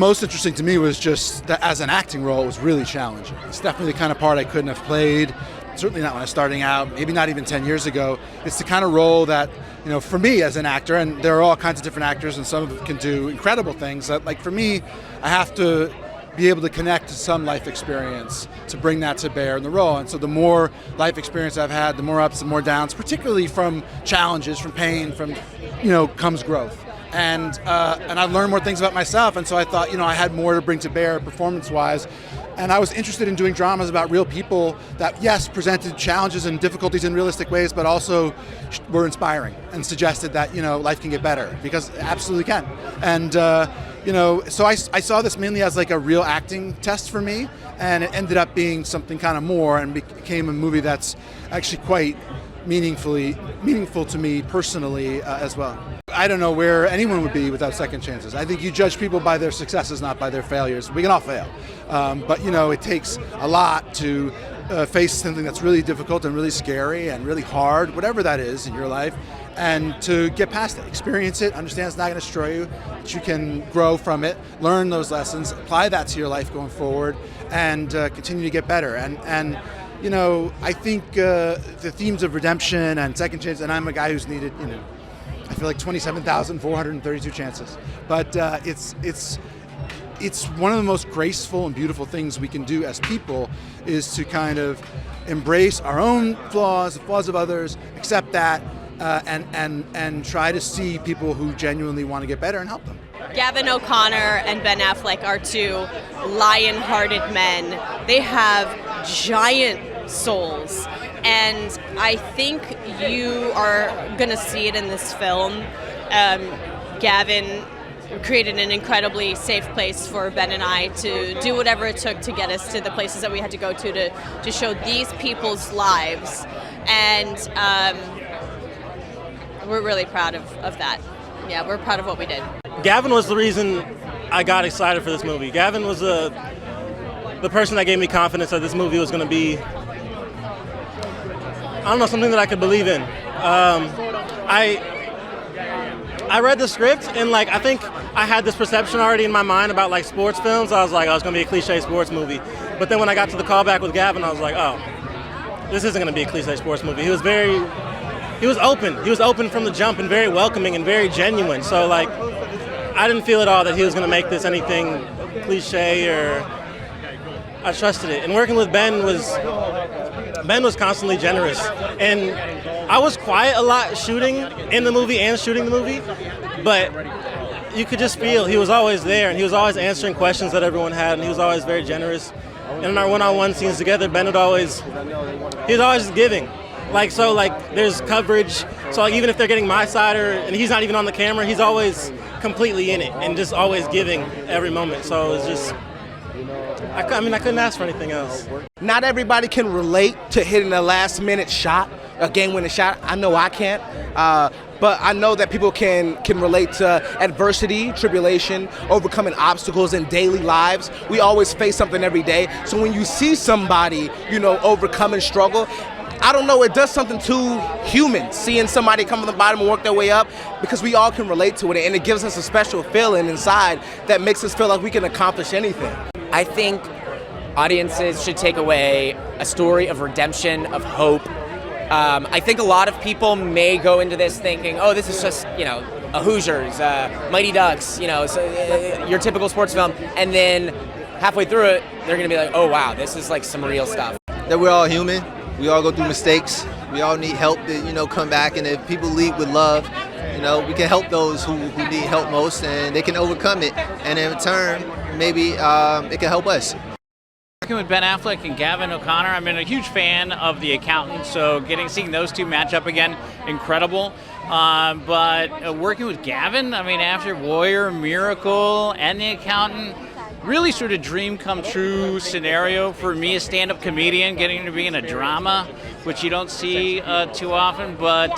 most interesting to me was just that as an acting role, it was really challenging. It's definitely the kind of part I couldn't have played, certainly not when I was starting out, maybe not even 10 years ago. It's the kind of role that, for me as an actor, and there are all kinds of different actors and some of them can do incredible things, that like for me, I have to be able to connect to some life experience to bring that to bear in the role. And so the more life experience I've had, the more ups and more downs, particularly from challenges, from pain, from, comes growth. And I've learned more things about myself, and so I thought, I had more to bring to bear performance-wise. And I was interested in doing dramas about real people that, yes, presented challenges and difficulties in realistic ways, but also were inspiring and suggested that, life can get better, because it absolutely can. And, so I saw this mainly as like a real acting test for me, and it ended up being something kind of more and became a movie that's actually quite meaningful to me personally as well. I don't know where anyone would be without second chances. I think you judge people by their successes, not by their failures. We can all fail. But, it takes a lot to face something that's really difficult and really scary and really hard, whatever that is in your life, and to get past it, experience it, understand it's not going to destroy you, that you can grow from it, learn those lessons, apply that to your life going forward, and continue to get better. And I think the themes of redemption and second chance, and I'm a guy who's needed, I feel like 27,432 chances. But it's one of the most graceful and beautiful things we can do as people, is to kind of embrace our own flaws, the flaws of others, accept that, and try to see people who genuinely want to get better and help them. Gavin O'Connor and Ben Affleck are two lion-hearted men. They have giant souls, and I think you are going to see it in this film. Gavin created an incredibly safe place for Ben and I to do whatever it took to get us to the places that we had to go to show these people's lives, and we're really proud of that. Yeah, we're proud of what we did. Gavin was the reason I got excited for this movie. Gavin was the person that gave me confidence that this movie was going to be, something that I could believe in. I read the script, and I think I had this perception already in my mind about sports films. I was like, it's going to be a cliche sports movie. But then when I got to the callback with Gavin, I was like, this isn't going to be a cliche sports movie. He was open. He was open from the jump and very welcoming and very genuine. So I didn't feel at all that he was going to make this anything cliche, or I trusted it. And working with Ben was constantly generous. And I was quiet a lot shooting in the movie and shooting the movie, but you could just feel he was always there, and he was always answering questions that everyone had, and he was always very generous. And in our one-on-one scenes together, Ben he was always giving. There's coverage, so even if they're getting my side and he's not even on the camera, he's always completely in it and just always giving every moment. So it's just, I couldn't ask for anything else. Not everybody can relate to hitting a last-minute shot, a game-winning shot. I know I can't, but I know that people can relate to adversity, tribulation, overcoming obstacles in daily lives. We always face something every day. So when you see somebody, overcome and struggle, I don't know, it does something to humans, seeing somebody come from the bottom and work their way up, because we all can relate to it, and it gives us a special feeling inside that makes us feel like we can accomplish anything. I think audiences should take away a story of redemption, of hope. I think a lot of people may go into this thinking, this is just, a Hoosiers, Mighty Ducks, your typical sports film, and then halfway through it, they're going to be like, oh wow, this is some real stuff. That we're all human. We all go through mistakes. We all need help to, come back. And if people lead with love, we can help those who need help most, and they can overcome it. And in return, maybe it can help us. Working with Ben Affleck and Gavin O'Connor, I'm a huge fan of The Accountant, so seeing those two match up again, incredible. But working with Gavin, after Warrior, Miracle, and The Accountant, really sort of dream come true scenario for me, a stand-up comedian, getting to be in a drama, which you don't see too often. But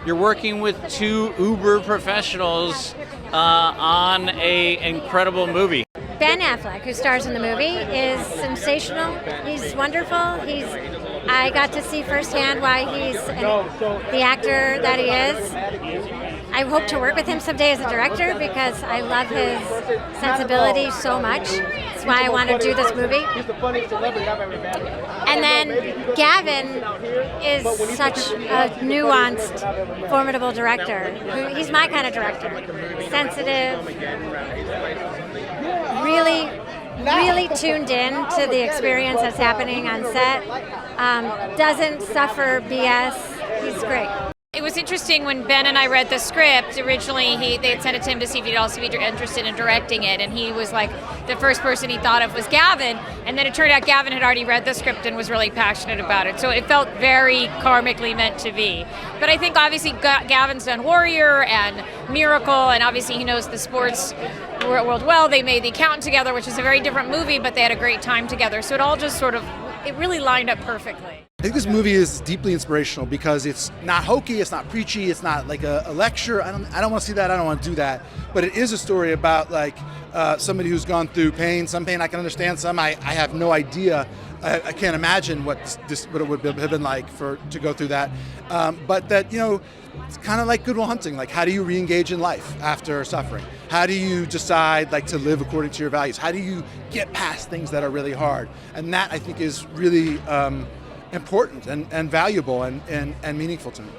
you're working with two uber professionals on an incredible movie. Ben Affleck, who stars in the movie, is sensational. He's wonderful. I got to see firsthand why he's the actor that he is. I hope to work with him someday as a director because I love his sensibility so much. That's why I want to do this movie. And then Gavin is such a nuanced, formidable director. He's my kind of director. Sensitive, really tuned in to the experience that's happening on set. Doesn't suffer BS. He's great. It was interesting when Ben and I read the script. Originally, they had sent it to him to see if he'd also be interested in directing it, and he was like, the first person he thought of was Gavin, and then it turned out Gavin had already read the script and was really passionate about it, so it felt very karmically meant to be. But I think obviously Gavin's done Warrior and Miracle, and obviously he knows the sports world well. They made The Accountant together, which is a very different movie, but they had a great time together, so it all just sort of, it really lined up perfectly. I think this movie is deeply inspirational because it's not hokey, it's not preachy, it's not like a lecture. I don't want to see that, I don't want to do that. But it is a story about like somebody who's gone through pain. Some pain I can understand, some I have no idea. I can't imagine what it would have been like to go through that. But that, you know, it's kind of like Good Will Hunting. Like, how do you re-engage in life after suffering? How do you decide like to live according to your values? How do you get past things that are really hard? And that, I think, is really important and valuable and meaningful to me.